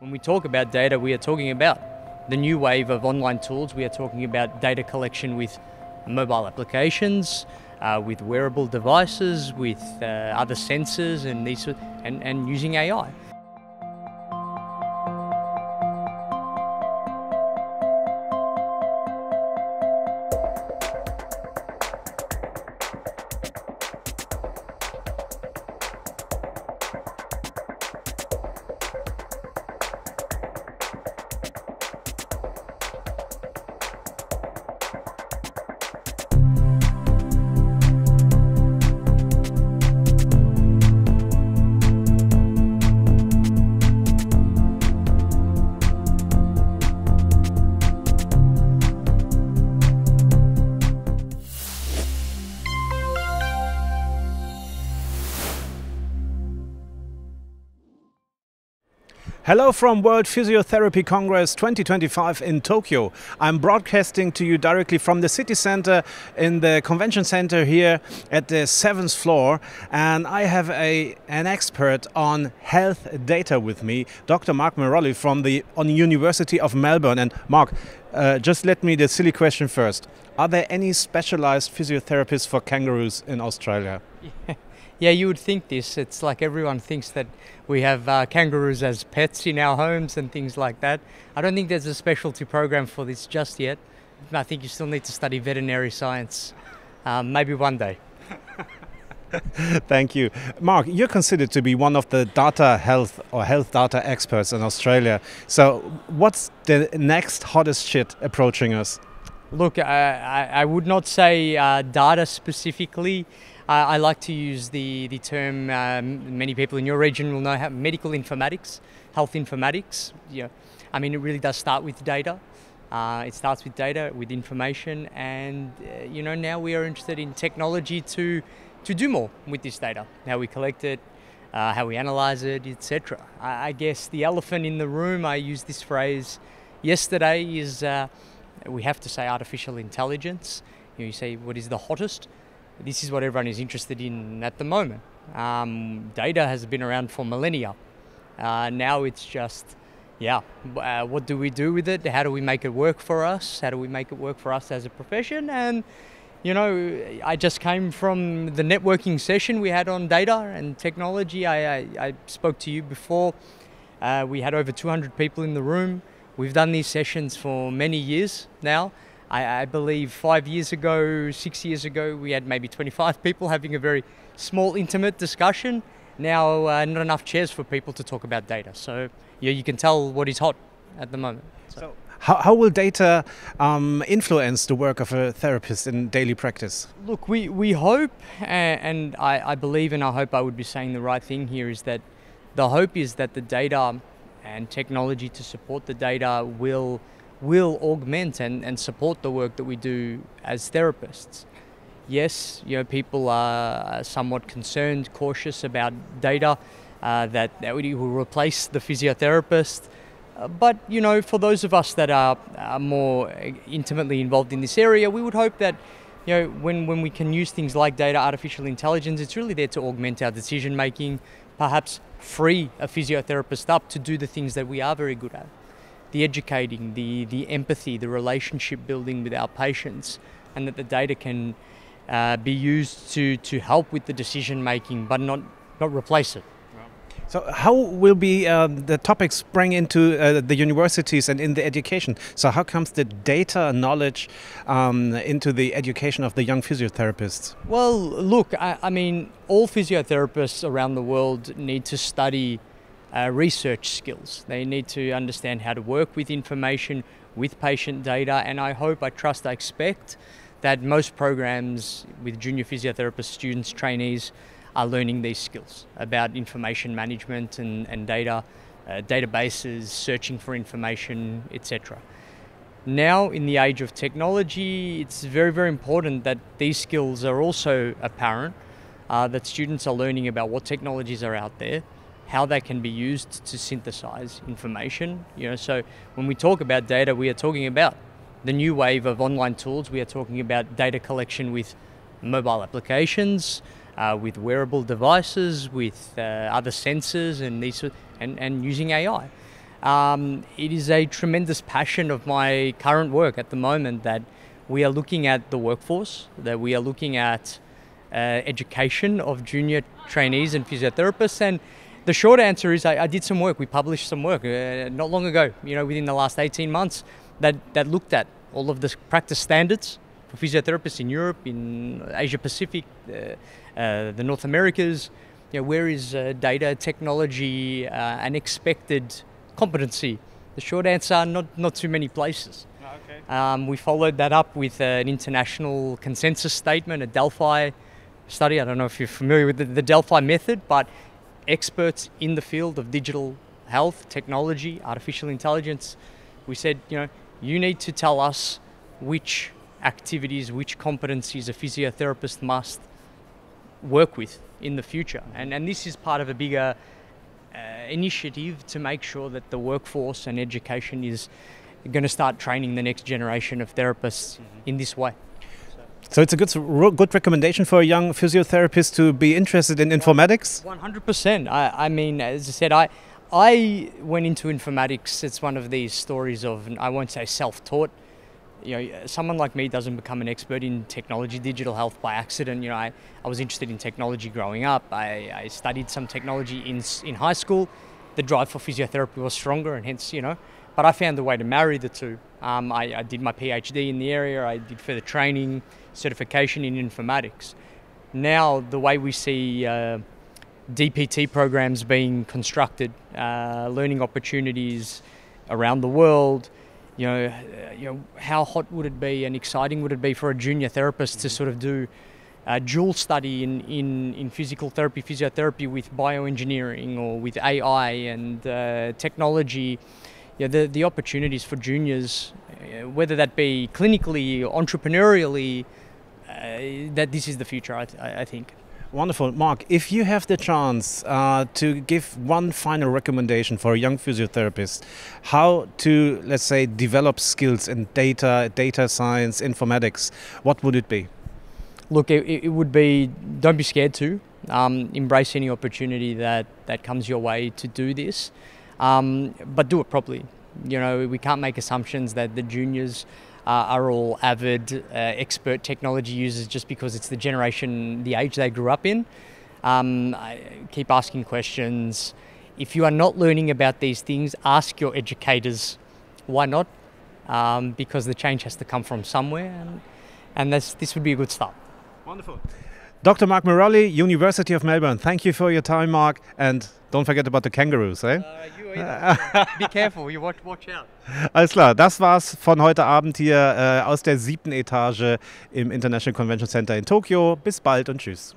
When we talk about data, we are talking about the new wave of online tools. We are talking about data collection with mobile applications, with wearable devices, with other sensors, and using AI. Hello from World Physiotherapy Congress 2025 in Tokyo. I'm broadcasting to you directly from the city center in the convention center here at the 7th floor, and I have an expert on health data with me, Dr. Mark Merolli from the University of Melbourne. And Mark, just let me the silly question first. Are there any specialized physiotherapists for kangaroos in Australia? Yeah, you would think this. It's like everyone thinks that we have kangaroos as pets in our homes and things like that. I don't think there's a specialty program for this just yet. I think you still need to study veterinary science, maybe one day. Thank you. Mark, you're considered to be one of the data health or health data experts in Australia. So what's the next hottest shit approaching us? Look, I would not say data specifically. I like to use the term, many people in your region will know, medical informatics, health informatics. Yeah, I mean, it really does start with data. It starts with data, with information, and now we are interested in technology to do more with this data, how we collect it, how we analyze it, etc. I guess the elephant in the room, I used this phrase yesterday, is we have to say artificial intelligence. You say, what is the hottest? This is what everyone is interested in at the moment. Data has been around for millennia. Now it's just, what do we do with it? How do we make it work for us? How do we make it work for us as a profession? And, I just came from the networking session we had on data and technology. I spoke to you before. We had over 200 people in the room. We've done these sessions for many years now. I believe 5 years ago, 6 years ago, we had maybe 25 people having a very small, intimate discussion. Now, not enough chairs for people to talk about data. So, you can tell what is hot at the moment. So how will data influence the work of a therapist in daily practice? Look, we hope, and I believe and I hope I would be saying the right thing here, is that the hope is that the data and technology to support the data will augment and support the work that we do as therapists. Yes, people are somewhat concerned, cautious about data, that we will replace the physiotherapist. But, for those of us that are more intimately involved in this area, we would hope that, when we can use things like data, artificial intelligence, it's really there to augment our decision making, perhaps free a physiotherapist up to do the things that we are very good at. The educating, the empathy, the relationship building with our patients, and that the data can be used to help with the decision making, but not replace it. So how will be the topics bring into the universities and in the education? So how comes the data knowledge into the education of the young physiotherapists? Well, look, I mean, all physiotherapists around the world need to study research skills. They need to understand how to work with information, with patient data, and I hope, I trust, I expect that most programs with junior physiotherapist students, trainees, are learning these skills about information management and data, databases, searching for information, etc. Now, in the age of technology, it's very, very important that these skills are also apparent, that students are learning about what technologies are out there, how they can be used to synthesize information. So when we talk about data, we are talking about the new wave of online tools. We are talking about data collection with mobile applications, with wearable devices, with other sensors and using AI. It is a tremendous passion of my current work at the moment that we are looking at the workforce, that we are looking at education of junior trainees and physiotherapists. And the short answer is I did some work. We published some work not long ago, within the last 18 months that looked at all of the practice standards for physiotherapists in Europe, in Asia Pacific, the North Americas. Where is data, technology, and expected competency? The short answer, not too many places. Okay. We followed that up with an international consensus statement, a Delphi study. I don't know if you're familiar with the Delphi method, but experts in the field of digital health, technology, artificial intelligence, we said, you need to tell us which activities, which competencies a physiotherapist must work with in the future. And this is part of a bigger initiative to make sure that the workforce and education is going to start training the next generation of therapists in this way. So it's a good recommendation for a young physiotherapist to be interested in informatics? 100%. I mean, as I said, I went into informatics. It's one of these stories of, I won't say self-taught. Someone like me doesn't become an expert in technology, digital health by accident. I was interested in technology growing up. I studied some technology in high school. The drive for physiotherapy was stronger, and hence, but I found a way to marry the two. I did my PhD in the area. I did further training, certification in informatics. Now, the way we see DPT programs being constructed, learning opportunities around the world, how hot would it be and exciting would it be for a junior therapist to sort of do a dual study in physical therapy, physiotherapy with bioengineering or with AI and technology. The opportunities for juniors, whether that be clinically or entrepreneurially, that this is the future, I think. Wonderful. Mark, if you have the chance to give one final recommendation for a young physiotherapist, how to, let's say, develop skills in data science, informatics, what would it be? Look, it would be, don't be scared to. Embrace any opportunity that comes your way to do this, but do it properly. We can't make assumptions that the juniors are all avid, expert technology users just because it's the generation, the age they grew up in. Keep asking questions. If you are not learning about these things, ask your educators. Why not? Because the change has to come from somewhere, and this would be a good start. Wonderful. Dr. Mark Merolli, University of Melbourne. Thank you for your time, Mark, and don't forget about the kangaroos, eh? You either. Be careful, you watch out. Alles klar, das war's von heute Abend hier aus der 7. Etage im International Convention Center in Tokio. Bis bald und tschüss.